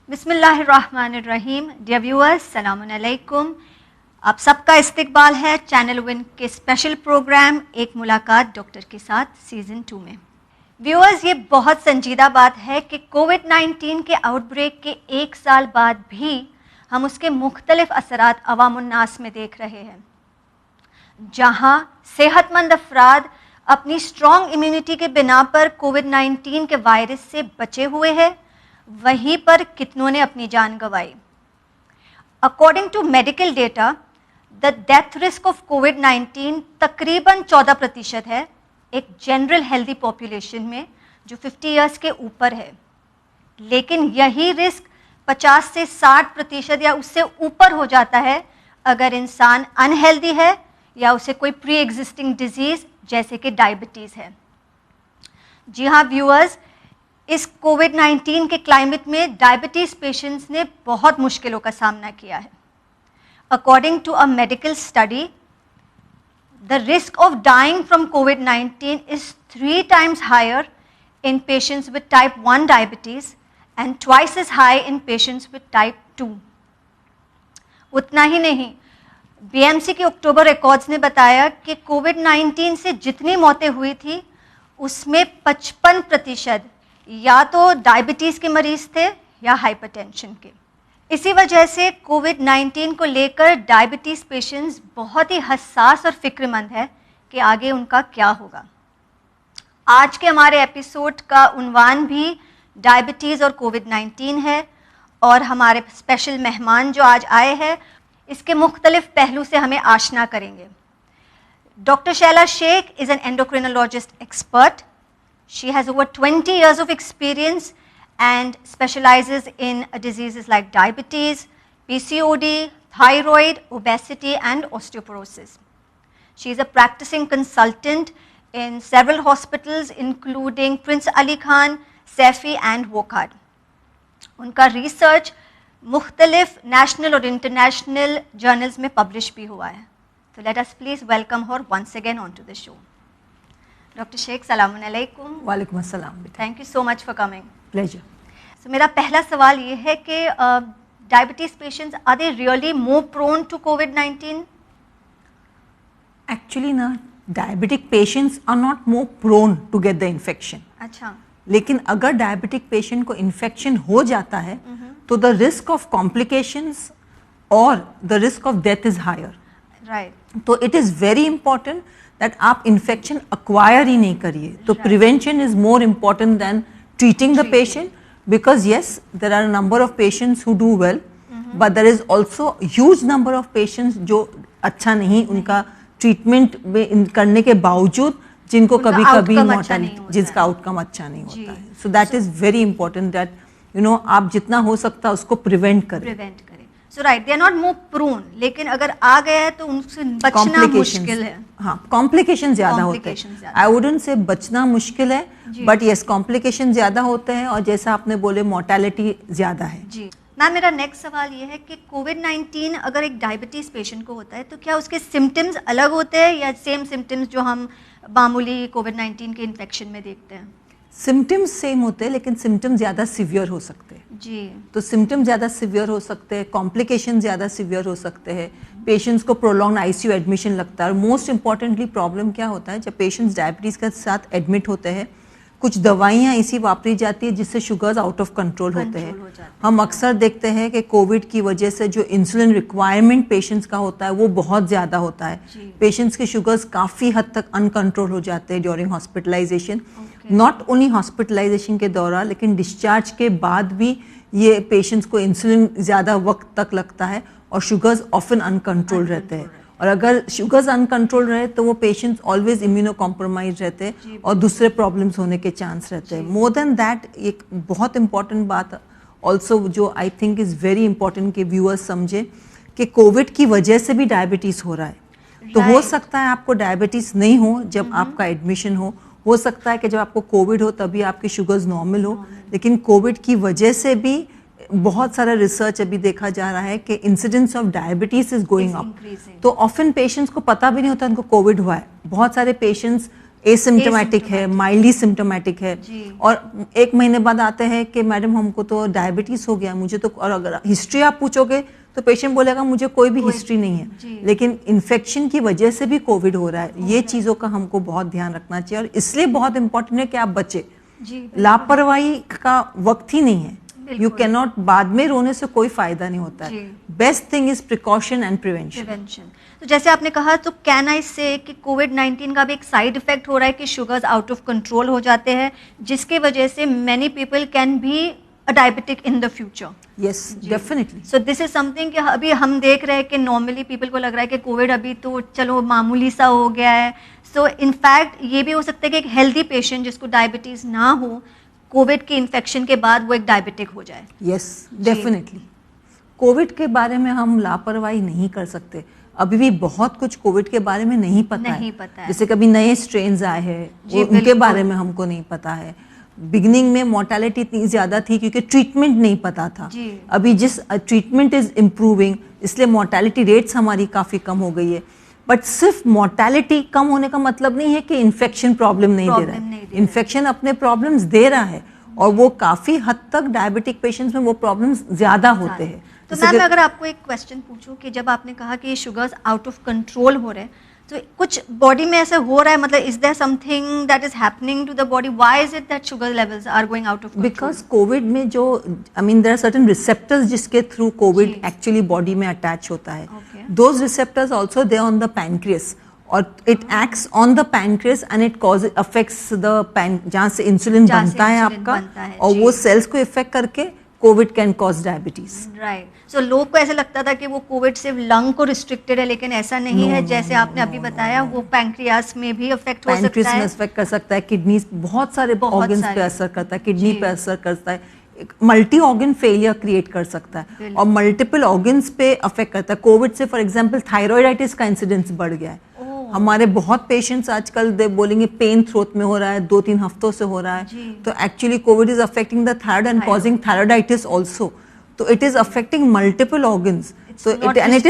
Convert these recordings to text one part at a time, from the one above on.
बिस्मिल्लाहिर्रहमानिर्रहीम। Dear viewers, सलाम अलैकुम। आप सबका इस्तकबाल है चैनल विन के स्पेशल प्रोग्राम एक मुलाकात डॉक्टर के साथ सीज़न 2 में। व्यूअर्स, ये बहुत संजीदा बात है कि कोविड-19 के आउटब्रेक के 1 साल बाद भी हम उसके मुख्तलिफ असरात अवामुन्नास में देख रहे हैं। जहाँ सेहतमंद अफराद अपनी स्ट्रॉन्ग इम्यूनिटी के बिना पर कोविड-19 के वायरस से बचे हुए हैं, वहीं पर कितनों ने अपनी जान गंवाई। According to medical data, the death risk of कोविड-19 तकरीबन 14% है एक जनरल हेल्दी पॉपुलेशन में जो 50 ईयर्स के ऊपर है। लेकिन यही रिस्क 50 से 60% या उससे ऊपर हो जाता है अगर इंसान अनहेल्दी है या उसे कोई प्री एग्जिस्टिंग डिजीज़ जैसे कि डायबिटीज़ है। जी हाँ व्यूअर्स, इस कोविड-19 के क्लाइमेट में डायबिटीज़ पेशेंट्स ने बहुत मुश्किलों का सामना किया है। According to a medical study, the risk of dying from कोविड-19 is 3 times higher in patients with type 1 diabetes and twice as high in patients with type 2. उतना ही नहीं, बीएमसी के अक्टूबर रिकॉर्ड्स ने बताया कि कोविड-19 से जितनी मौतें हुई थी उसमें 55% या तो डायबिटीज़ के मरीज़ थे या हाइपरटेंशन के। इसी वजह से कोविड-19 को लेकर डायबिटीज़ पेशेंट्स बहुत ही हसास और फिक्रमंद है कि आगे उनका क्या होगा। आज के हमारे एपिसोड का उन्वान भी डायबिटीज़ और कोविड-19 है और हमारे स्पेशल मेहमान जो आज आए हैं इसके मुख्तलिफ पहलू से हमें आशना करेंगे। Doctor Shaila Sheikh is an endocrinologist expert. She has over 20 years of experience and specializes in diseases like diabetes, PCOD, thyroid, obesity, and osteoporosis. She is a practicing consultant in several hospitals including Prince Ali Khan, Saifi, and Wokhad. उनका research मुख्तलिफ national और international journals में publish भी हुआ है। तो let us please welcome her once again on to the show. Doctor Sheikh, सलाम अलैकुम। वालेकुम अस्सलाम। Thank you so much for coming. Pleasure. So मेरा पहला सवाल ये है कि diabetes patients are they really more prone to कोविड-19? एक्चुअली ना, diabetic patients are not more prone to get the infection. अच्छा। लेकिन अगर डायबिटिक पेशेंट को इन्फेक्शन हो जाता है तो द रिस्क ऑफ कॉम्प्लिकेशंस और the risk of death is higher. Right. तो it is very important that आप इन्फेक्शन अक्वायर ही नहीं करिए। तो prevention is more important than treating the patient, because yes there are a number of patients who do well, but there is also huge number of patients जो अच्छा नहीं उनका treatment करने के बावजूद जिनको कभी कभी मॉर्टेलिटी, जिसका आउटकम अच्छा नहीं होता है। So that is very important that आप जितना हो सकता है उसको प्रिवेंट करें। So right, they are not more prone, लेकिन अगर आ गया है तो उनसे बचना मुश्किल है। हाँ, कॉम्प्लिकेशन ज्यादा होते हैं। आई वुडंट से बचना मुश्किल है, बट यस कॉम्प्लिकेशन ज्यादा होते हैं और जैसा आपने बोले मोर्टेलिटी ज्यादा है। जी मैम, मेरा नेक्स्ट सवाल ये है कि कोविड-19 अगर एक डायबिटीज़ पेशेंट को होता है तो क्या उसके सिम्टम्स अलग होते हैं या सेम सिम्टम्स जो हम मामूली कोविड-19 के इन्फेक्शन में देखते हैं? सिम्टम्स सेम होते हैं लेकिन सिम्टम्स ज़्यादा सिवियर हो सकते हैं। जी। तो सिम्टम्स ज़्यादा सिवियर हो सकते हैं, कॉम्प्लिकेशन ज़्यादा सिवियर हो सकते हैं, पेशेंट्स को प्रोलॉन्ग आईसीयू एडमिशन लगता है। और मोस्ट इंपॉर्टेंटली प्रॉब्लम क्या होता है, जब पेशेंट्स डायबिटीज़ के साथ एडमिट होते हैं कुछ दवाइयाँ ऐसी वापरी जाती है जिससे शुगर्स आउट ऑफ कंट्रोल होते हैं। हम अक्सर देखते हैं कि कोविड की वजह से जो इंसुलिन रिक्वायरमेंट पेशेंट्स का होता है वो बहुत ज़्यादा होता है। पेशेंट्स के शुगर्स काफ़ी हद तक अनकंट्रोल हो जाते हैं during hospitalisation. Not only hospitalisation के दौरान लेकिन डिस्चार्ज के बाद भी ये पेशेंट्स को इंसुलिन ज़्यादा वक्त तक लगता है और शुगर्स ऑफन अनकंट्रोल रहते हैं। और अगर शुगर्स अनकंट्रोल रहे तो वो पेशेंट्स ऑलवेज इम्यूनो कॉम्प्रोमाइज रहते हैं और दूसरे प्रॉब्लम्स होने के चांस रहते हैं। मोर देन दैट, एक बहुत इंपॉर्टेंट बात ऑल्सो जो I think is very important कि व्यूअर्स समझे कि कोविड की वजह से भी डायबिटीज़ हो रहा है। तो हो सकता है आपको डायबिटीज़ नहीं हो जब आपका एडमिशन हो सकता है कि जब आपको कोविड हो तभी आपकी शुगर्स नॉर्मल हो, लेकिन कोविड की वजह से भी बहुत सारा रिसर्च अभी देखा जा रहा है कि incidence of diabetes is going up. तो ऑफन पेशेंट्स को पता भी नहीं होता उनको कोविड हुआ है। बहुत सारे पेशेंट्स एसिम्टोमेटिक है, माइल्डली सिम्टोमेटिक है, जी। और 1 महीने बाद आते हैं कि मैडम हमको तो डायबिटीज हो गया मुझे तो, और अगर हिस्ट्री आप पूछोगे तो पेशेंट बोलेगा मुझे कोई भी हिस्ट्री नहीं जी। है, लेकिन इन्फेक्शन की वजह से भी कोविड हो रहा है। ये चीज़ों का हमको बहुत ध्यान रखना चाहिए, और इसलिए बहुत इंपॉर्टेंट है कि आप बचे। जी, लापरवाही का वक्त ही नहीं है, यू बिल्कुल। कैन नॉट, बाद में रोने से कोई फायदा नहीं होता है। जी। Best thing is precaution and prevention. Prevention. तो जैसे आपने कहा, तो कैन आई से कि कोविड-19 का भी एक साइड इफेक्ट हो रहा है कि शुगर्स आउट ऑफ कंट्रोल हो जाते हैं, जिसके वजह से many people can be a diabetic in the future. Yes, definitely. So this is something कि अभी हम देख रहे हैं कि नॉर्मली पीपल को लग रहा है कि कोविड अभी तो चलो मामूली सा हो गया है। सो इनफैक्ट ये भी हो सकता है कि एक हेल्दी पेशेंट जिसको डायबिटीज ना हो, कोविड के इन्फेक्शन के बाद वो एक डायबिटिक हो जाए। Yes, definitely. कोविड के बारे में हम लापरवाही नहीं कर सकते। अभी भी बहुत कुछ कोविड के बारे में नहीं पता है। जैसे कभी नए स्ट्रेन्स आए हैं, उनके बारे में हमको नहीं पता है। बिगिनिंग में मोर्टेलिटी इतनी ज़्यादा थी क्योंकि ट्रीटमेंट नहीं पता था। अभी जिस ट्रीटमेंट इज इम्प्रूविंग, इसलिए मोर्टेलिटी रेट्स हमारी काफ़ी कम हो गई है। बट सिर्फ मोर्टेलिटी कम होने का मतलब नहीं है कि इन्फेक्शन प्रॉब्लम नहीं दे रहा है। इन्फेक्शन अपने प्रॉब्लम्स दे रहा है, और वो काफ़ी हद तक डायबिटिक पेशेंट्स में वो प्रॉब्लम्स ज़्यादा होते हैं। तो मैम, अगर आपको एक क्वेश्चन पूछूं कि जब आपने कहा कि शुगर्स आउट ऑफ कंट्रोल हो रहे हैं, तो कुछ बॉडी में ऐसे हो रहा है, मतलब is there something that is happening to the body? Why is it that sugar levels are going out of control? Because covid में जो देयर आर सर्टेन रिसेप्टर्स जिसके थ्रू कोविड एक्चुअली बॉडी में अटैच होता है। Those receptors also they on the pancreas, और it acts on the pancreas and it affects the जहाँ से insulin बनता है आपका, और वो सेल्स को इफेक्ट करके covid can cause diabetes. Right. So लोग को ऐसा लगता था कि वो कोविड सिर्फ लंग को रिस्ट्रिक्टेड है, लेकिन ऐसा नहीं है। जैसे आपने अभी बताया, वो पैंक्रियास में भी अफेक्ट हो सकता है, पैनक्रियास में अफेक्ट कर सकता है, किडनीज, बहुत सारे ऑर्गन्स पे असर करता है, किडनी पे असर करता है, मल्टी ऑर्गन फेलियर क्रिएट कर सकता है, और मल्टीपल ऑर्गन्स पे अफेक्ट करता है। कोविड से फॉर एग्जांपल थायराइडाइटिस का इंसिडेंस बढ़ गया है। हमारे बहुत पेशेंट्स आजकल बोलेंगे पेन थ्रोट में हो रहा है, 2-3 हफ्तों से हो रहा है, तो actually covid is affecting the thyroid and causing thyroiditis also. तो it is affecting multiple organs. So it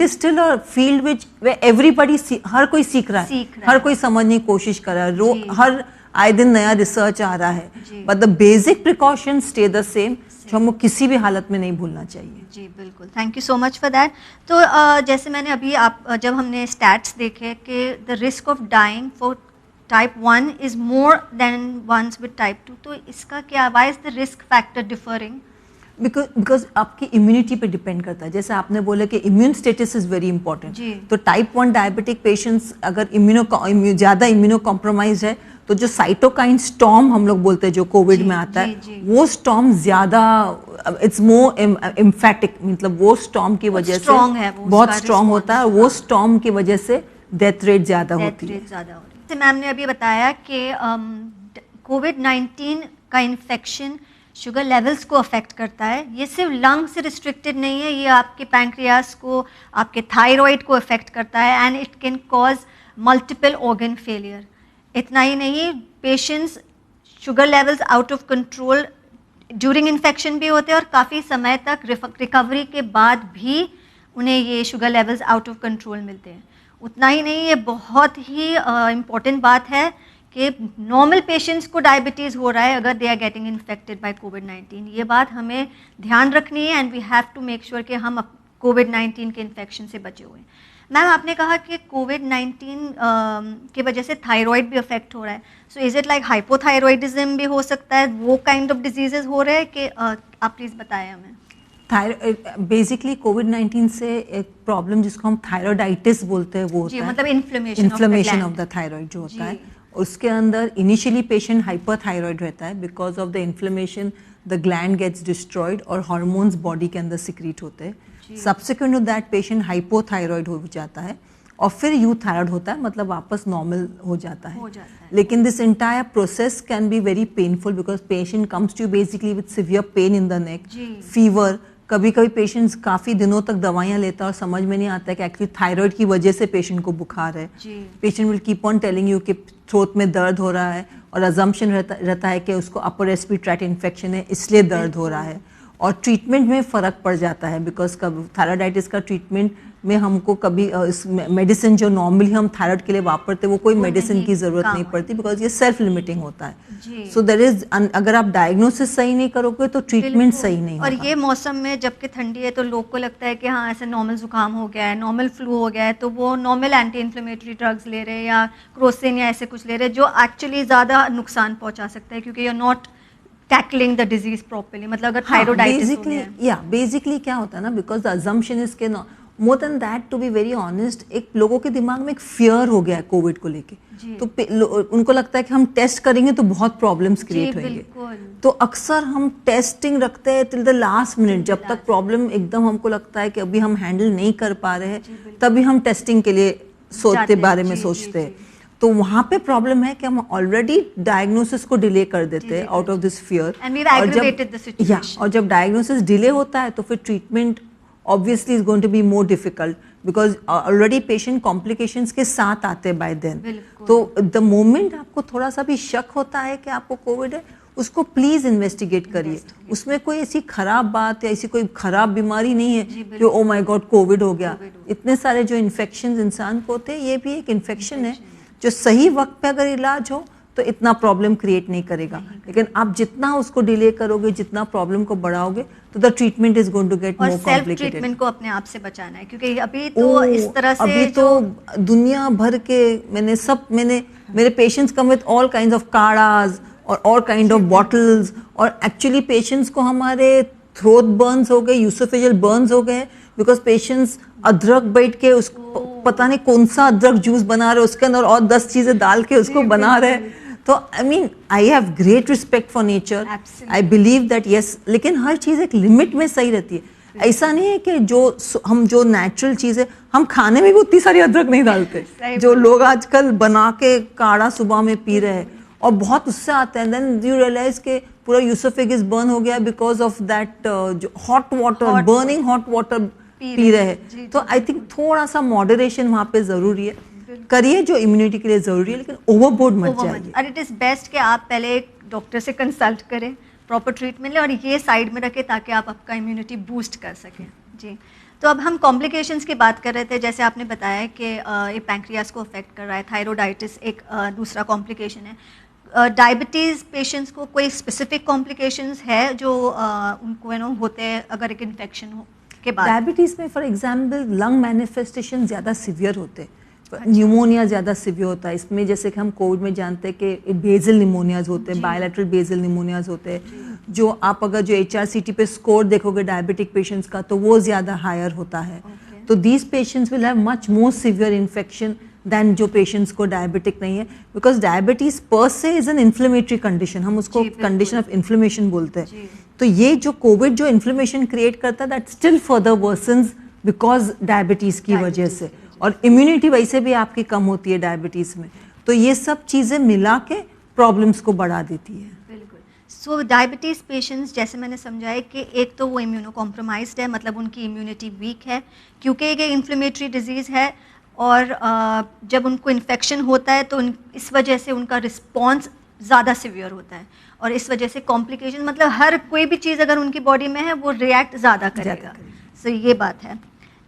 is still a field where everybody हर कोई सीख रहा है, हर कोई समझने की कोशिश कर रहा है, हर आए दिन नया रिसर्च आ रहा है, but the basic precaution stay the same, जो हमको किसी भी हालत में नहीं भूलना चाहिए। जी बिल्कुल, thank you so much for that. तो जैसे मैंने अभी जब हमने स्टैट्स देखे कि the risk of dying for type 1 is more than once with type 2, तो इसका क्या, why is the risk factor differing? Because आपकी इम्यूनिटी पे डिपेंड करता है। जैसे आपने बोला कि immune status is very important, तो टाइप 1 डायबिटिक पेशेंट्स अगर ज़्यादा इम्यूनो कॉम्प्रोमाइज है, तो जो साइटोकाइन स्टॉर्म हम लोग बोलते हैं जो कोविड में आता है, वो स्टॉर्म ज़्यादा, इट्स मोर एम्फेटिक, मतलब वो स्टॉर्म की वजह से बहुत स्ट्रॉन्ग होता है, और वो स्टॉर्म की वजह से डेथ रेट ज़्यादा होती है। जैसे मैम ने अभी बताया कि कोविड-19 का इन्फेक्शन शुगर लेवल्स को अफेक्ट करता है। ये सिर्फ लंग से रिस्ट्रिक्टेड नहीं है, ये आपके पैंक्रियास को, आपके थायराइड को अफेक्ट करता है, and it can cause multiple organ failure. इतना ही नहीं, patients sugar levels out of control during infection भी होते हैं, और काफ़ी समय तक रिकवरी के बाद भी उन्हें ये sugar levels out of control मिलते हैं। उतना ही नहीं, ये बहुत ही इम्पॉर्टेंट बात है कि नॉर्मल पेशेंट्स को डायबिटीज़ हो रहा है अगर they are getting infected by कोविड-19। ये बात हमें ध्यान रखनी है, and we have to make sure कि हम कोविड-19 के इन्फेक्शन से बचे हुए हैं। मैम, आपने कहा कि कोविड-19 की वजह से थायराइड भी अफेक्ट हो रहा है, so is it like hypothyroidism भी हो सकता है, वो काइंड ऑफ डिजीजेज हो रहे हैं कि आप प्लीज़ बताएं हमें। बेसिकली कोविड-19 से एक प्रॉब्लम जिसको हम थायराइडाइटिस बोलते हैं वो होता है, मतलब इन्फ्लेमेशन ऑफ द थायराइड जो होता है। उसके अंदर इनिशियली पेशेंट हाइपरथायराइड रहता है, because of the inflammation the gland gets destroyed और हार्मोन्स बॉडी के अंदर सिक्रीट होते हैं। Subsequent to that patient hypothyroid हो जाता है, और फिर यूथायराइड होता है, मतलब वापस नॉर्मल हो जाता है। लेकिन this entire process can be very painful, because patient comes to basically with severe pain in the neck, fever. कभी कभी पेशेंट्स काफ़ी दिनों तक दवाइयाँ लेता है और समझ में नहीं आता है कि एक्चुअली थायराइड की वजह से पेशेंट को बुखार है। Patient will keep on telling you कि थ्रोट में दर्द हो रहा है, और अजम्पशन रहता है कि उसको अपर रेस्पिरेटरी ट्रैक्ट इन्फेक्शन है इसलिए दर्द हो रहा है, और ट्रीटमेंट में फ़र्क पड़ जाता है, बिकॉज थायराइडाइटिस का ट्रीटमेंट में हमको कभी इस मेडिसिन जो नॉर्मली हम थायराइड के लिए वापरते वो कोई मेडिसिन की ज़रूरत नहीं पड़ती, बिकॉज ये सेल्फ लिमिटिंग होता है। सो देयर इज, अगर आप डायग्नोसिस सही नहीं करोगे तो ट्रीटमेंट सही नहीं और होगा। ये मौसम में जबकि ठंडी है तो लोग को लगता है कि हाँ ऐसे नॉर्मल जुकाम हो गया है, नॉर्मल फ्लू हो गया है, तो वो नॉर्मल एंटी इन्फ्लेमेटरी ड्रग्स ले रहे हैं या क्रोसिन या ऐसे कुछ ले रहे हैं जो एक्चुअली ज़्यादा नुकसान पहुंचा सकता है, क्योंकि you are not tackling the disease properly. मतलब अगर थायरोइडाइटिस हो गया है, बेसिकली क्या होता है ना, बिकॉज द अजम्पशन इज के more than that, to be very honest, एक लोगों के दिमाग में एक फियर हो गया है कोविड को लेके। तो उनको लगता है कि हम टेस्ट करेंगे तो बहुत प्रॉब्लम्स क्रिएट होंगे, तो अक्सर हम टेस्टिंग रखते हैं टिल द लास्ट मिनट, जब तक प्रॉब्लम एकदम हमको लगता है कि अभी हम हैंडल नहीं कर पा रहे हैं, तभी हम टेस्टिंग के लिए बारे में सोचते हैं। तो वहाँ पे प्रॉब्लम है कि हम ऑलरेडी डायग्नोसिस को डिले कर देते हैं आउट ऑफ दिस फियर, और जब डायग्नोसिस डिले होता है तो फिर treatment obviously is going to be more difficult because already patient complications के साथ आते हैं by then। तो the moment आपको थोड़ा सा भी शक होता है कि आपको कोविड है, उसको प्लीज इन्वेस्टिगेट करिए। उसमें कोई ऐसी खराब बात या ऐसी कोई खराब बीमारी नहीं है कि ओ माय गॉड कोविड हो गया। इतने सारे जो इन्फेक्शन इंसान को होते हैं, ये भी एक इन्फेक्शन है जो सही वक्त पे अगर इलाज हो तो इतना प्रॉब्लम क्रिएट नहीं करेगा, लेकिन आप जितना उसको डिले करोगे, जितना प्रॉब्लम को बढ़ाओगे, तो the treatment is going to get more complicated. Treatment को अपने आप से बचाना है, क्योंकि अभी तो इस तरह से अभी तो दुनिया भर के मेरे patients come with all kind of काढ़ास और ऑल काइंड ऑफ बॉटल्स, और एक्चुअली पेशेंट्स को हमारे थ्रोट बर्न्स हो गए, यूसोफेजियल बर्न्स हो गए, बिकॉज पेशेंट्स अदरक बैठ के उसको पता नहीं कौन सा अदरक जूस बना रहे, उसके अंदर और 10 चीजें डाल के उसको बना रहे। तो I mean I have great respect for nature, I believe that yes, लेकिन हर चीज़ एक लिमिट में सही रहती है। ऐसा नहीं है कि जो नेचुरल चीज़ है, हम खाने में भी उतनी सारी अदरक नहीं डालते जो लोग आजकल बना के काढ़ा सुबह में पी रहे हैं, और बहुत उससे आते हैं। देन यू रियलाइज के पूरा यूसोफेगस बर्न हो गया because of that hot water, burning hot water P रहे हैं। तो आई थिंक थोड़ा सा मॉडरेशन वहाँ पे ज़रूरी है, करिए जो इम्यूनिटी के लिए जरूरी है, लेकिन ओवरबोर्ड मत जाइए। और इट इज़ बेस्ट कि आप पहले एक डॉक्टर से कंसल्ट करें, प्रॉपर ट्रीटमेंट लें और ये साइड में रखें ताकि आप आपका इम्यूनिटी बूस्ट कर सकें। जी, तो अब हम कॉम्प्लिकेशंस की बात कर रहे थे। जैसे आपने बताया कि ये पैंक्रियास को अफेक्ट कर रहा है, थायरोइडाइटिस एक दूसरा कॉम्प्लिकेशन है। डायबिटीज़ पेशेंट्स को कोई स्पेसिफिक कॉम्प्लिकेशंस है जो उनको होते हैं अगर एक इन्फेक्शन हो के बाद? डायबिटीज़ में फॉर एग्जाम्पल लंग मैनिफेस्टेशन ज़्यादा सीवियर होते हैं, न्यूमोनिया ज़्यादा सिवियर होता है इसमें। जैसे कि हम कोविड में जानते हैं कि बेजल निमोनियाज होते हैं, बायलैटरल बेजल निमोनियाज होते हैं, जो आप अगर जो HRCT पे स्कोर देखोगे डायबिटिक पेशेंट्स का, तो वो ज़्यादा हायर होता है। तो these patients will have much more severe infection than जो पेशेंट्स को डायबिटिक नहीं है, बिकॉज डायबिटीज़ पर से इज़ एन इन्फ्लेमेटरी कंडीशन, हम उसको कंडीशन ऑफ इन्फ्लेमेशन बोलते हैं। तो ये जो कोविड जो इन्फ्लेमेशन क्रिएट करता है, that still further versions because diabetes की वजह से, और इम्यूनिटी वैसे भी आपकी कम होती है डायबिटीज़ में। तो ये सब चीज़ें मिला के प्रॉब्लम्स को बढ़ा देती है। बिल्कुल। सो डायबिटीज़ पेशेंट्स, जैसे मैंने समझाया कि एक तो वो इम्यूनो कॉम्प्रोमाइज्ड है, मतलब उनकी इम्यूनिटी वीक है क्योंकि ये इन्फ्लेमेटरी डिजीज़ है, और जब उनको इन्फेक्शन होता है तो इस वजह से उनका रिस्पॉन्स ज़्यादा सिवियर होता है, और इस वजह से कॉम्प्लिकेशन, मतलब हर कोई भी चीज़ अगर उनकी बॉडी में है वो रिएक्ट ज़्यादा करेगा। सो ये बात है।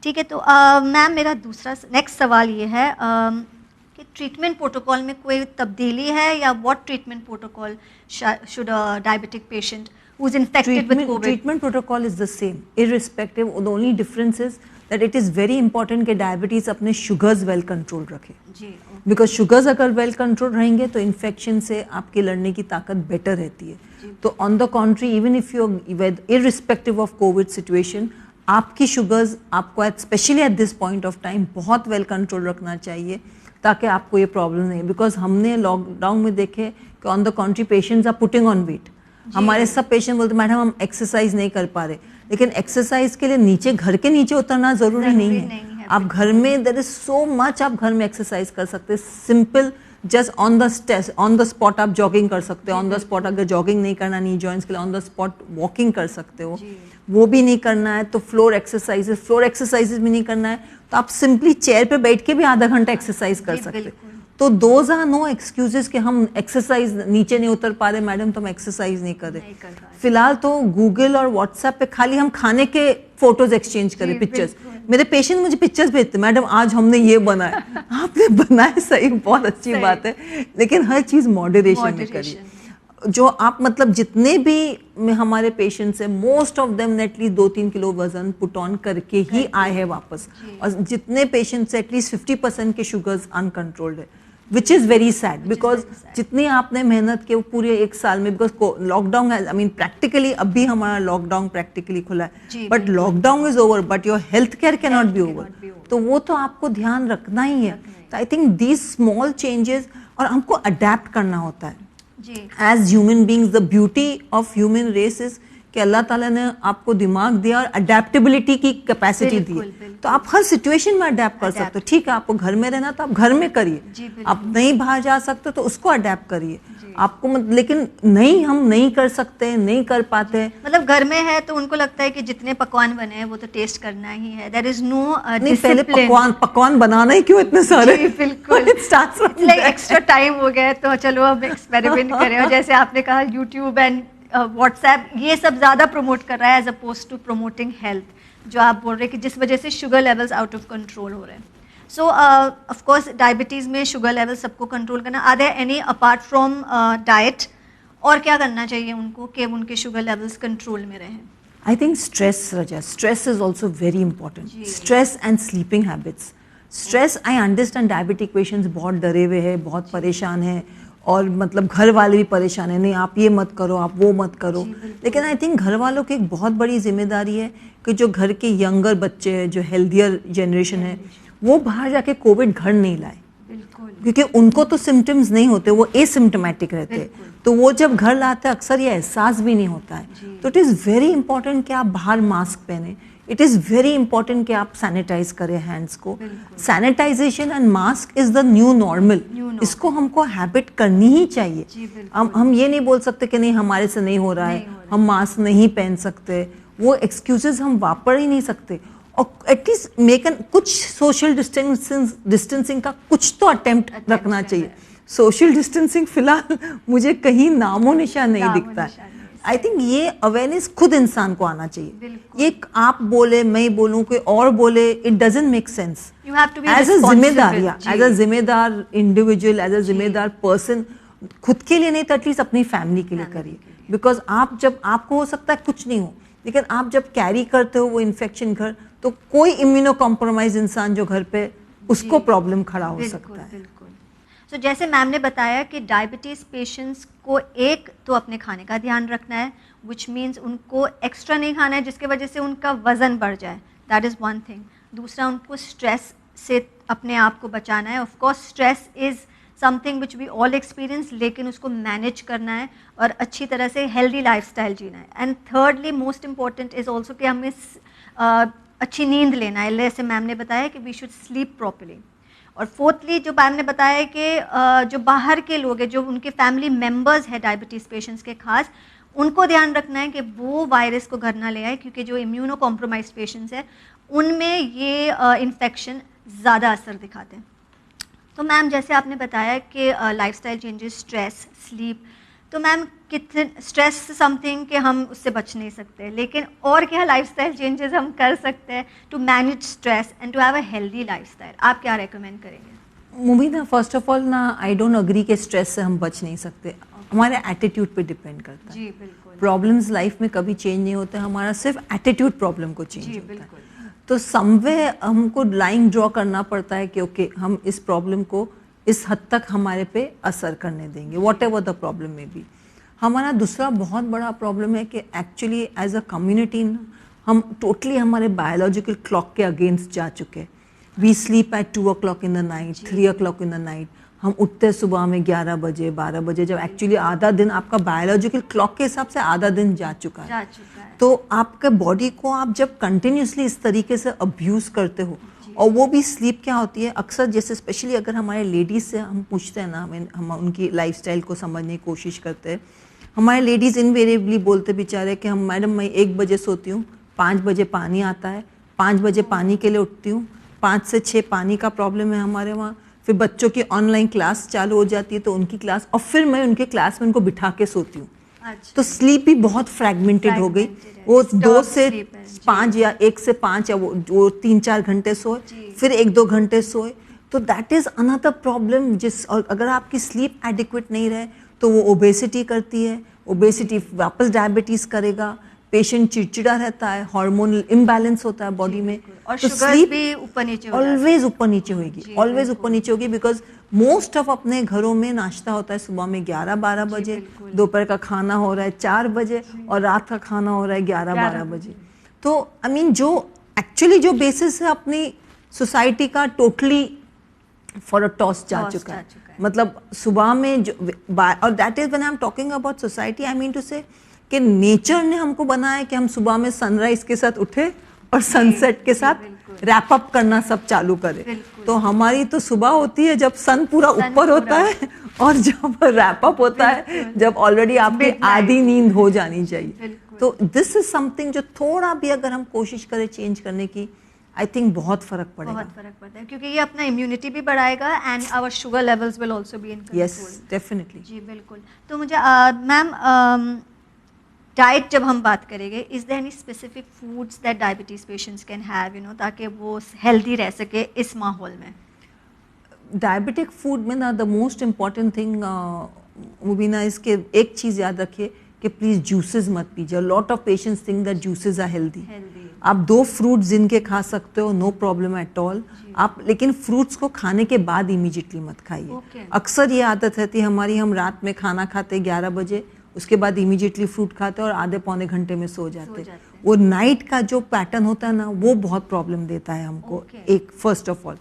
ठीक है, तो मैम मेरा नेक्स्ट सवाल ये है कि ट्रीटमेंट प्रोटोकॉल में कोई तब्दीली है, या what treatment protocol should a diabetic patient who is infected with Covid? Treatment protocol is the same irrespective. The only difference is that it is very important कि डायबिटीज़ अपने शुगर्स वेल कंट्रोल रखे, because sugars अगर well control रहेंगे तो infection से आपकी लड़ने की ताकत बेटर रहती है। तो on the contrary, even if you irrespective of covid situation, आपकी शुगर्स आपको specially at this point of time बहुत वेल कंट्रोल रखना चाहिए ताकि आपको ये प्रॉब्लम नहीं। बिकॉज हमने लॉकडाउन में देखे कि on the contrary patients are putting on weight. हमारे सब पेशेंट बोलते मैडम हम एक्सरसाइज नहीं कर पा रहे, लेकिन एक्सरसाइज के लिए घर के नीचे उतरना ज़रूरी नहीं है। आप घर में देयर इज सो मच आप घर में एक्सरसाइज कर सकते हैं, simple just on the spot आप जॉगिंग कर सकते हो। ऑन द स्पॉट अगर जॉगिंग नहीं करना नी जॉइंट्स के लिए, ऑन द स्पॉट वॉकिंग कर सकते हो। वो भी नहीं करना है तो फ्लोर एक्सरसाइजेस भी नहीं करना है तो आप सिंपली चेयर पे बैठ के भी आधा घंटा एक्सरसाइज कर सकते हैं। तो दोज आर नो एक्सक्यूजेस कि हम एक्सरसाइज नीचे नहीं उतर पा रहे मैडम तो हम एक्सरसाइज नहीं कर रहे। फिलहाल तो गूगल और व्हाट्सएप पे खाली हम खाने के फोटोज एक्सचेंज करें, पिक्चर्स। मेरे पेशेंट मुझे पिक्चर्स भेजते, मैडम आज हमने ये बनाया। आपने बनाया, सही, बहुत अच्छी बात है, लेकिन हर चीज़ मॉडरेशन में करिए। जो आप मतलब जितने भी में हमारे पेशेंट्स हैं, most of them at least 2-3 kilo वजन पुट ऑन करके ही आए हैं वापस, और जितने पेशेंट्स एटलीस्ट 50% के शुगर्स अनकंट्रोल्ड है, which is very sad, because जितनी आपने मेहनत की वो पूरे 1 साल में, बिकॉज लॉकडाउन है, आई मीन प्रैक्टिकली अभी हमारा लॉकडाउन प्रैक्टिकली खुला है, but lockdown is over, but your health care can not be over, तो वो तो आपको ध्यान रखना ही है। तो I think these small changes, और हमको अडेप्ट करना होता है as human beings. The beauty of human race is कि अल्लाह ताला ने आपको दिमाग दिया और अडेप्टेबिलिटी की कैपेसिटी दी, तो आप हर सिचुएशन में अडेप्ट कर सकते हो। ठीक है, आपको घर में रहना तो आप घर में करिए, आप नहीं बाहर जा सकते तो उसको अडेप्ट करिए आपको, लेकिन नहीं, हम नहीं कर सकते, नहीं कर पाते। मतलब घर में है तो उनको लगता है कि जितने पकवान बने हैं वो तो टेस्ट करना ही है, देयर इज नो नहीं, पहले पकवान बनाना ही क्यों इतने सारे, बिल्कुल एक्स्ट्रा टाइम हो गया तो चलो अब एक्सपेरिमेंट करें। और जैसे आपने कहा यूट्यूब एंड व्हाट्सएप ये सब ज़्यादा प्रमोट कर रहा है as oppose to promoting health, जो आप बोल रहे हैं कि जिस वजह से sugar levels out of control हो रहे हैं। सो ऑफ कोर्स डायबिटीज़ में शुगर लेवल सबको कंट्रोल करना, are there any apart from diet और क्या करना चाहिए उनको कि उनके शुगर लेवल्स कंट्रोल में रहें? I think stress, Raza, stress is also very important, stress and sleeping habits. Stress, I understand diabetic patients बहुत डरे हुए हैं, बहुत परेशान हैं, और मतलब घर वाले भी परेशान है, नहीं आप ये मत करो, आप वो मत करो, लेकिन आई थिंक घर वालों की एक बहुत बड़ी जिम्मेदारी है कि जो घर के यंगर बच्चे हैं, जो हेल्दियर जनरेशन है, वो बाहर जाके कोविड घर नहीं लाए, क्योंकि उनको तो सिम्टम्स नहीं होते, वो एसिम्टोमेटिक रहते, तो वो जब घर लाते हैं अक्सर ये एहसास भी नहीं होता है। तो इट इज़ वेरी इंपॉर्टेंट कि आप बाहर मास्क पहने, इट इज़ वेरी इंपॉर्टेंट कि आप सैनिटाइज करें हैंड्स को। Sanitisation and mask is the new normal, इसको हमको हैबिट करनी ही चाहिए। हम ये नहीं बोल सकते कि नहीं हमारे से नहीं हो रहा है, हम मास्क नहीं पहन सकते, वो एक्सक्यूजेस हम वापर ही नहीं सकते। और एटलीस्ट मेक कुछ सोशल डिस्टेंसिंग का कुछ तो अटेम्प्ट रखना चाहिए। सोशल डिस्टेंसिंग फिलहाल मुझे कहीं नामो निशान नहीं दिखता है। आई थिंक ये अवेयरनेस खुद इंसान को आना चाहिए। ये आप बोले, मैं बोलूं, कोई और बोले, it doesn't make sense. As a जिम्मेदार, एज अ जिम्मेदार इंडिविजुअल, एज अ जिम्मेदार पर्सन, खुद के लिए नहीं तो एटलीस्ट अपनी फैमिली के लिए करिए। बिकॉज आप जब, आपको हो सकता है कुछ नहीं हो, लेकिन आप जब कैरी करते हो वो इन्फेक्शन घर, तो कोई इम्यूनो कॉम्प्रोमाइज इंसान जो घर पे, उसको प्रॉब्लम खड़ा हो सकता है। तो जैसे मैम ने बताया कि डायबिटीज़ पेशेंट्स को एक तो अपने खाने का ध्यान रखना है, विच मीन्स उनको एक्स्ट्रा नहीं खाना है जिसके वजह से उनका वज़न बढ़ जाए, दैट इज़ वन थिंग। दूसरा, उनको स्ट्रेस से अपने आप को बचाना है। Of course stress is something which we all experience, लेकिन उसको मैनेज करना है और अच्छी तरह से हेल्दी लाइफस्टाइल जीना है। And thirdly most important is also कि हमें अच्छी नींद लेना है, जैसे मैम ने बताया कि वी शुड स्लीप प्रॉपर्ली। और फोर्थली जो मैम ने बताया कि जो बाहर के लोग हैं, जो उनके फैमिली मेम्बर्स हैं डायबिटीज़ पेशेंट्स के खास, उनको ध्यान रखना है कि वो वायरस को घर ना ले आए, क्योंकि जो इम्यूनो कॉम्प्रोमाइज्ड पेशेंट्स हैं उनमें ये इन्फेक्शन ज़्यादा असर दिखाते हैं। तो मैम जैसे आपने बताया कि लाइफस्टाइल चेंजेस, स्ट्रेस, स्लीप, तो मैम कितने स्ट्रेस समथिंग कि हम उससे बच नहीं सकते, लेकिन और क्या लाइफस्टाइल चेंजेस हम कर सकते हैं to manage stress and to have a healthy lifestyle? आप क्या रेकमेंड करेंगे? मुबीना, फर्स्ट ऑफ ऑल ना, आई डोंट अग्री कि स्ट्रेस से हम बच नहीं सकते, हमारे एटीट्यूड पे डिपेंड करता है। जी बिल्कुल। प्रॉब्लम्स लाइफ में कभी चेंज नहीं होते, हमारा सिर्फ एटीट्यूड प्रॉब्लम को चेंज होता है। तो समवे हमको लाइन ड्रॉ करना पड़ता है कि ओके, हम इस प्रॉब्लम को इस हद तक हमारे पे असर करने देंगे, वॉट एवर द प्रॉब्लम में भी। हमारा दूसरा बहुत बड़ा प्रॉब्लम है कि एक्चुअली एज अ कम्युनिटी हम टोटली हमारे बायोलॉजिकल क्लॉक के अगेंस्ट जा चुके हैं। We sleep at 2 o'clock in the night, 3 o'clock in the night, हम उठते सुबह में 11 बजे, 12 बजे, जब एक्चुअली आधा दिन आपका बायोलॉजिकल क्लॉक के हिसाब से आधा दिन जा चुका है। तो आपके बॉडी को आप जब कंटिन्यूसली इस तरीके से अब्यूज़ करते हो, और वो भी स्लीप क्या होती है अक्सर, जैसे स्पेशली अगर हमारे लेडीज़ से हम पूछते हैं ना, हम उनकी लाइफस्टाइल को समझने की कोशिश करते हैं, हमारे लेडीज़ इनवेरिएबली बोलते बेचारे कि हम, मैडम मैं 1 बजे सोती हूँ, 5 बजे पानी आता है, 5 बजे पानी के लिए उठती हूँ, 5 से 6 पानी का प्रॉब्लम है हमारे वहाँ, फिर बच्चों की ऑनलाइन क्लास चालू हो जाती है तो उनकी क्लास, और फिर मैं उनके क्लास में उनको बिठा के सोती हूँ। अच्छा। तो स्लीप भी बहुत फ्रेगमेंटेड हो गई। Fragmented है, वो disturbed 2 से sleep है, जी। 5 या 1 से 5 या वो 3-4 घंटे सोए, जी। फिर 1-2 घंटे सोए, तो दैट इज अनदर प्रॉब्लम। और अगर आपकी स्लीप एडिक्वेट नहीं रहे तो वो ओबेसिटी करती है, ओबेसिटी वापस डायबिटीज करेगा, पेशेंट चिड़चिड़ा रहता है, हार्मोनल इम्बैलेंस होता है बॉडी में। और तो शुगर्स sleep भी ऊपर नीचे हो जाती ऑलवेज ऊपर नीचे होगी, जी, ऑलवेज बिल्कुल। ऊपर नीचे होगी, बिकॉज मोस्ट ऑफ अपने घरों में नाश्ता होता है सुबह में 11-12 बजे, बिल्कुल। दोपहर का खाना हो रहा है 4 बजे और रात का खाना हो रहा है 11-12 बजे। तो आई मीन जो एक्चुअली जो बेसिस है अपनी सोसाइटी का टोटली फॉर अ टॉस जा Toss चुका जा है। चुका है। मतलब सुबह में जो और that is when I am talking about society, I mean to say कि नेचर ने हमको बनाया कि हम सुबह में सनराइज के साथ उठे और सनसेट के साथ बिल्कुल। रैप अप करना सब चालू करें। बिल्कुल। तो हमारी तो सुबह होती है जब सन पूरा सन ऊपर होता पूरा। है, और जब रैप अप होता है जब ऑलरेडी आपकी Midnight। आधी नींद हो जानी चाहिए। बिल्कुल। तो दिस इज समथिंग जो थोड़ा भी अगर हम कोशिश करें चेंज करने की, आई थिंक बहुत फर्क पड़ेगा। बहुत फर्क पड़ता है, क्योंकि ये अपना इम्यूनिटी भी बढ़ाएगा and our sugar levels will also be in yes control. Definitely. जी बिल्कुल। तो मुझे मैम, डाइट जब हम बात करेंगे, is there any specific foods that diabetes patients can have, ताकि वो हेल्दी रह सके इस माहौल में? डायबिटिक फूड में ना the most important thing Mubina, इसके एक चीज़ याद रखिए कि प्लीज़ जूसेस मत पीजिए। Lot of patients think that juices are healthy. आप 2 फ्रूट्स जिनके खा सकते हो, नो प्रॉब्लम एट ऑल। आप लेकिन फ्रूट्स को खाने के बाद इमीडिएटली मत खाइए। Okay। अक्सर ये आदत रहती है हमारी, हम रात में खाना खाते 11 बजे, उसके बाद इमीडिएटली फ्रूट खाते और आधे पौने घंटे में सो जाते। वो नाइट का जो पैटर्न होता है ना, वो बहुत प्रॉब्लम देता है हमको। Okay। एक first of all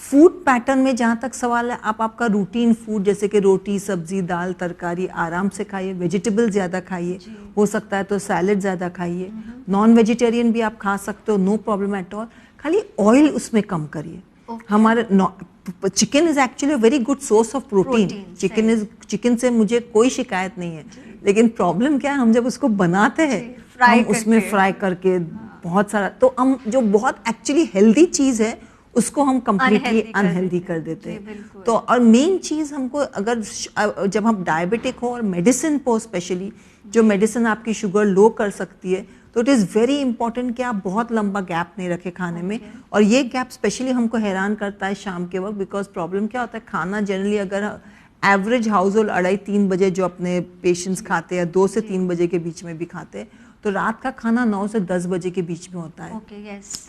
food pattern में जहाँ तक सवाल है, आप आपका रूटीन फूड जैसे कि रोटी सब्जी दाल तरकारी आराम से खाइए, वेजिटेबल ज़्यादा खाइए, हो सकता है तो सैलेड ज़्यादा खाइए, नॉन वेजिटेरियन भी आप खा सकते हो, नो प्रॉब्लम एट ऑल। खाली ऑयल उसमें कम करिए। हमारे chicken is actually very good source of protein. Chicken से मुझे कोई शिकायत नहीं है, लेकिन प्रॉब्लम क्या है, हम जब उसको बनाते हैं हम उसमें फ्राई करके बहुत सारा, तो हम जो बहुत एक्चुअली हेल्दी चीज़ है उसको हम कंप्लीटली अनहेल्दी कर देते हैं। तो और मेन चीज़ हमको, अगर जब हम डायबिटिक हो और मेडिसिन को स्पेशली, जो मेडिसिन आपकी शुगर लो कर सकती है, तो इट इज़ वेरी इंपॉर्टेंट कि आप बहुत लंबा गैप नहीं रखें खाने में। और ये गैप स्पेशली हमको हैरान करता है शाम के वक्त, बिकॉज प्रॉब्लम क्या होता है, खाना जनरली अगर एवरेज हाउस होल्ड 2:30-3 बजे जो अपने पेशेंट्स खाते हैं, 2 से 3 बजे के बीच में भी खाते हैं, तो रात का खाना 9 से 10 बजे के बीच में होता है।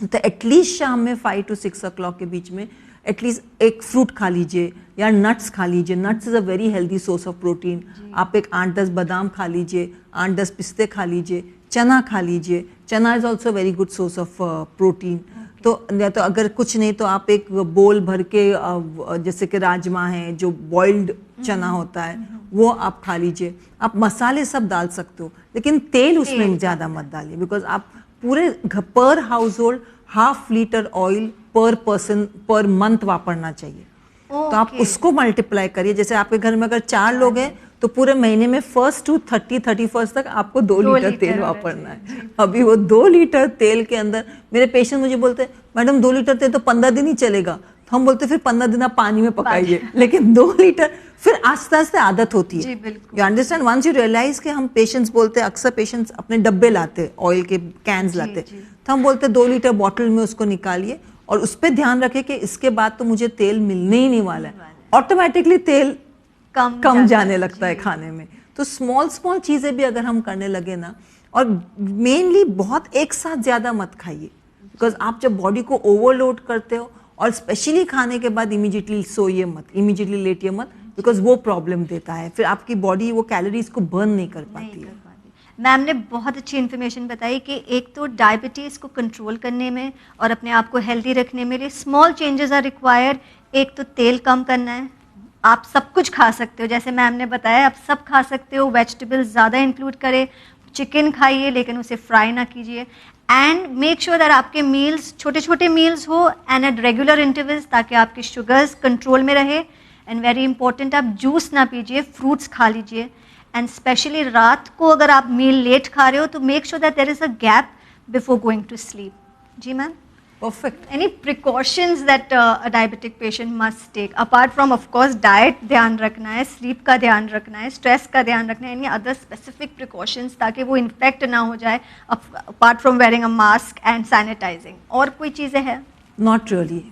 तो एटलीस्ट शाम में 5 to 6 o'clock के बीच में एटलीस्ट एक फ्रूट खा लीजिए या नट्स खा लीजिए। Nuts is a very healthy source of protein. आप एक 8-10 बादाम खा लीजिए, 8-10 पिस्ते खा लीजिए, चना खा लीजिए। चना is also very good source of protein. तो या तो अगर कुछ नहीं तो आप एक बोल भर के जैसे कि राजमा है जो बॉइल्ड चना होता है, वो आप खा लीजिए। आप मसाले सब डाल सकते हो, लेकिन तेल उसमें ज़्यादा मत डालिए, बिकॉज आप पूरे पर हाउस होल्ड 1/2 लीटर ऑयल पर पर्सन पर मंथ वापरना चाहिए। तो आप उसको मल्टीप्लाई करिए। जैसे आपके घर में अगर 4 लोग हैं तो पूरे महीने में 1st to 31st तक आपको 2 लीटर तेल वापरना है। अभी वो 2 लीटर तेल के अंदर, मेरे पेशेंट मुझे बोलते हैं मैडम 2 लीटर तेल तो 15 दिन ही चलेगा। तो हम बोलते फिर 15 दिन आप पानी में पकाइए, लेकिन 2 लीटर फिर आस्ते आस्ते आदत होती है। You understand, once you realise कि हम पेशेंट्स बोलते हैं, अक्सर पेशेंट्स अपने डब्बे लाते, ऑयल के कैंस लाते, तो हम बोलते 2 लीटर बॉटल में उसको निकालिए और उस पर ध्यान रखें कि इसके बाद तो मुझे तेल मिलने ही नहीं वाला है। ऑटोमेटिकली तेल कम जाने लगता है खाने में। तो स्मॉल चीज़ें भी अगर हम करने लगे ना, और मेनली बहुत एक साथ ज़्यादा मत खाइए, बिकॉज आप जब बॉडी को ओवरलोड करते हो, और स्पेशली खाने के बाद इमीडिएटली सोइए मत, इमीडिएटली लेटिए मत, बिकॉज वो प्रॉब्लम देता है, फिर आपकी बॉडी वो कैलोरीज को बर्न नहीं कर पाती है। मैम ने बहुत अच्छी इन्फॉर्मेशन बताई कि एक तो डायबिटीज़ को कंट्रोल करने में और अपने आप को हेल्दी रखने में लिए स्मॉल चेंजेस आर रिक्वायर्ड। एक तो तेल कम करना है, आप सब कुछ खा सकते हो, जैसे मैम ने बताया आप सब खा सकते हो, वेजिटेबल्स ज़्यादा इंक्लूड करें, चिकन खाइए लेकिन उसे फ्राई ना कीजिए, एंड मेक श्योर दैट आपके मील्स छोटे छोटे मील्स हो एंड एट रेगुलर इंटरवल्स, ताकि आपकी शुगर्स कंट्रोल में रहे। एंड वेरी इंपॉर्टेंट, आप जूस ना पीजिए, फ्रूट्स खा लीजिए, एंड स्पेशली रात को अगर आप मील लेट खा रहे हो तो make sure that there is a gap before going to sleep. जी ma'am. Perfect. Any precautions that a diabetic patient must take apart from of course diet ध्यान रखना है, sleep का ध्यान रखना है, stress का ध्यान रखना है, any other specific precautions ताकि वो infect ना हो जाए apart from wearing a mask and sanitizing, और कोई चीज़ें हैं? Not really.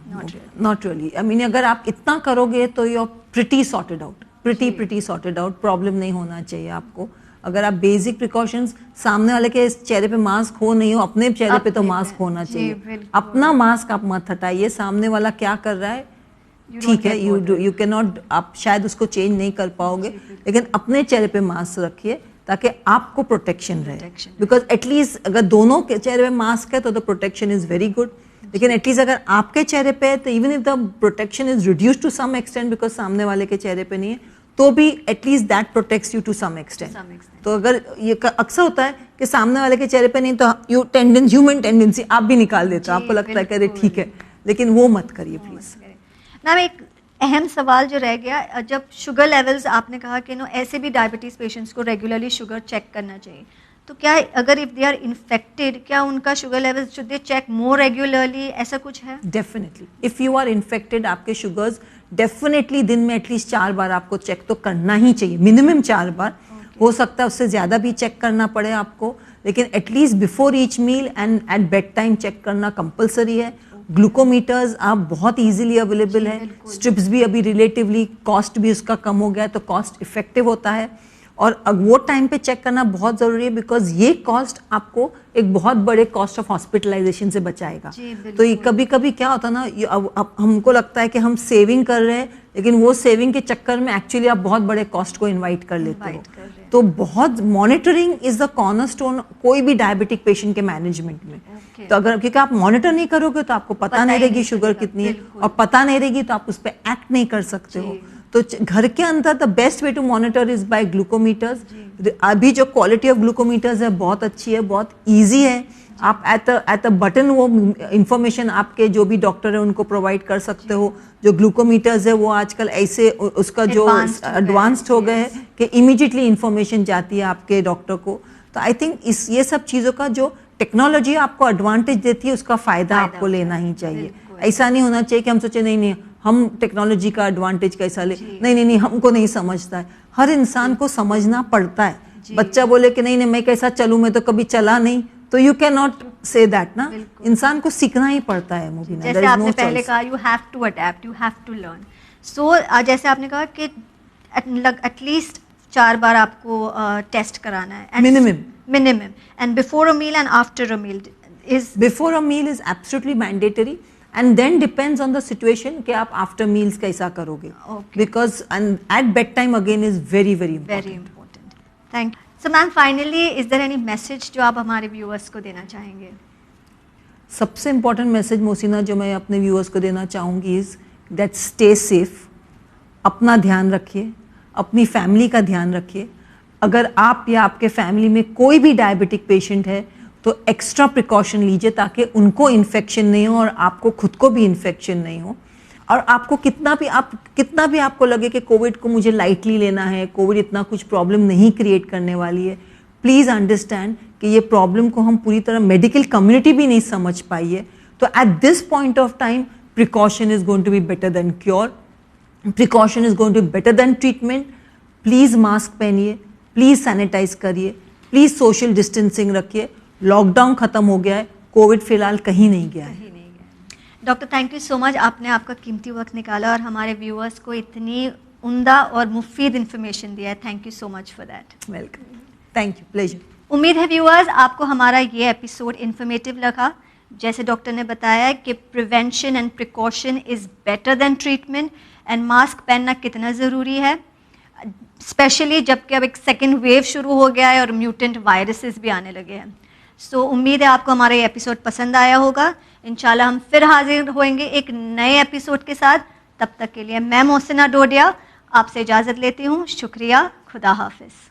Not really. I mean, अगर आप इतना करोगे तो you're pretty sorted out. Pretty sorted out. Problem नहीं होना चाहिए आपको. अगर आप बेसिक प्रिकॉशंस, सामने वाले के चेहरे पे मास्क हो नहीं हो, अपने चेहरे पे तो मास्क होना चाहिए. अपना मास्क आप मत हटाइए, सामने वाला क्या कर रहा है ठीक है, यू कैन नॉट, आप शायद उसको चेंज नहीं कर पाओगे, लेकिन अपने चेहरे पे मास्क रखिए ताकि आपको प्रोटेक्शन रहे. बिकॉज एटलीस्ट अगर दोनों के चेहरे पे मास्क है तो the protection is very good. लेकिन एटलीस्ट अगर आपके चेहरे पे है तो even if the protection is reduce to some extent because सामने वाले के चेहरे पे नहीं है, तो भी at least that protects you to some extent. तो अगर ये अक्सर होता है कि सामने वाले के चेहरे पे नहीं तो ह्यूमन टेंडेंसी आप भी निकाल देते हो, आपको लगता है कि अरे ठीक है, लेकिन वो मत करिए प्लीज. मैम एक अहम सवाल जो रह गया, जब शुगर लेवल्स आपने कहा कि ऐसे भी डायबिटीज पेशेंट्स को रेगुलरली शुगर चेक करना चाहिए, तो क्या अगर इफ दे आर इन्फेक्टेड क्या उनका sugar levels should they check more regularly, ऐसा कुछ है? Definitely if you are infected आपके शुगर्स डेफिनेटली दिन में एटलीस्ट 4 बार आपको चेक तो करना ही चाहिए, मिनिमम 4 बार. हो सकता है उससे ज़्यादा भी चेक करना पड़े आपको, लेकिन at least before each meal and at bed time check करना कंपलसरी है. ग्लूकोमीटर्स आप बहुत इजीली अवेलेबल है, स्ट्रिप्स भी अभी रिलेटिवली कॉस्ट भी उसका कम हो गया है, तो कॉस्ट इफेक्टिव होता है. और वो टाइम पे चेक करना बहुत ज़रूरी है बिकॉज ये कॉस्ट आपको एक बहुत बड़े कॉस्ट ऑफ हॉस्पिटलाइजेशन से बचाएगा. तो ये कभी कभी क्या होता है ना, अब हमको लगता है कि हम सेविंग कर रहे हैं, लेकिन वो सेविंग के चक्कर में एक्चुअली आप बहुत बड़े कॉस्ट को इनवाइट कर लेते हो. तो बहुत मॉनिटरिंग इज द कॉर्नरस्टोन कोई भी डायबिटिक पेशेंट के मैनेजमेंट में. तो अगर क्योंकि आप मॉनिटर नहीं करोगे तो आपको पता नहीं रहेगी शुगर कितनी है, और पता नहीं रहेगी तो आप उस पर एक्ट नहीं कर सकते हो. तो घर के अंदर the best way to monitor is by glucometers. अभी जो क्वालिटी ऑफ ग्लूकोमीटर्स है बहुत अच्छी है, बहुत इजी है. आप एट अ बटन वो इंफॉर्मेशन आपके जो भी डॉक्टर है उनको प्रोवाइड कर सकते हो. जो ग्लूकोमीटर्स है वो आजकल ऐसे उसका जो एडवांस्ड हो गए हैं कि इमीडिएटली इंफॉर्मेशन जाती है आपके डॉक्टर को. तो आई थिंक ये सब चीज़ों का जो टेक्नोलॉजी आपको एडवांटेज देती है उसका फ़ायदा आपको लेना ही चाहिए. ऐसा नहीं होना चाहिए कि हम सोचे नहीं हम टेक्नोलॉजी का एडवांटेज कैसा ले, नहीं हमको नहीं समझता है. हर इंसान को समझना पड़ता है. बच्चा बोले कि नहीं मैं कैसा चलूँ, मैं तो कभी चला नहीं, तो you can not say that ना. इंसान को सीखना ही पड़ता है. मुबीना, जैसे आपने पहले कहा you have to adapt, you have to learn. So जैसे आपने कहा कि एटलीस्ट 4 बार आपको टेस्ट कराना है minimum, and before a meal and after a meal is before a meal is absolutely mandatory. And then depends on the situation कि आप after meals कैसा करोगे. Because and at bedtime again is very important. Very important. Thank you. So ma'am, finally, is there any message जो आप हमारे viewers को देना चाहेंगे? सबसे important message मोसिना जो मैं अपने viewers को देना चाहूँगी is that stay safe. अपना ध्यान रखिए, अपनी family का ध्यान रखिए. अगर आप या आपके family में कोई भी diabetic patient है तो एक्स्ट्रा प्रिकॉशन लीजिए ताकि उनको इन्फेक्शन नहीं हो और आपको खुद को भी इन्फेक्शन नहीं हो. और आपको कितना भी आपको लगे कि कोविड को मुझे लाइटली लेना है, कोविड इतना कुछ प्रॉब्लम नहीं क्रिएट करने वाली है, प्लीज़ अंडरस्टैंड कि ये प्रॉब्लम को हम पूरी तरह मेडिकल कम्युनिटी भी नहीं समझ पाई है. तो at this point of time precaution is going to be better than cure, precaution is going to be better than treatment. Please mask पहनिए, प्लीज़ सैनिटाइज करिए, प्लीज़ सोशल डिस्टेंसिंग रखिए. लॉकडाउन खत्म हो गया है, कोविड फिलहाल कहीं नहीं गया है. Doctor thank you so much, आपने आपका कीमती वक्त निकाला और हमारे व्यूअर्स को इतनी उम्दा और मुफीद इंफॉर्मेशन दिया है. Thank you so much for that. Welcome. Thank you. Pleasure. उम्मीद है व्यूअर्स आपको हमारा ये एपिसोड इन्फॉर्मेटिव लगा. जैसे डॉक्टर ने बताया कि prevention and precaution is better than treatment, and mask पहनना कितना ज़रूरी है, स्पेशली जबकि अब एक सेकेंड वेव शुरू हो गया है और म्यूटेंट वायरसेस भी आने लगे हैं. सो उम्मीद है आपको हमारा ये एपिसोड पसंद आया होगा. इंशाल्लाह हम फिर हाजिर होंगे एक नए एपिसोड के साथ. तब तक के लिए मैं मोहसिना डोडिया आपसे इजाज़त लेती हूँ. शुक्रिया. खुदा हाफिज़.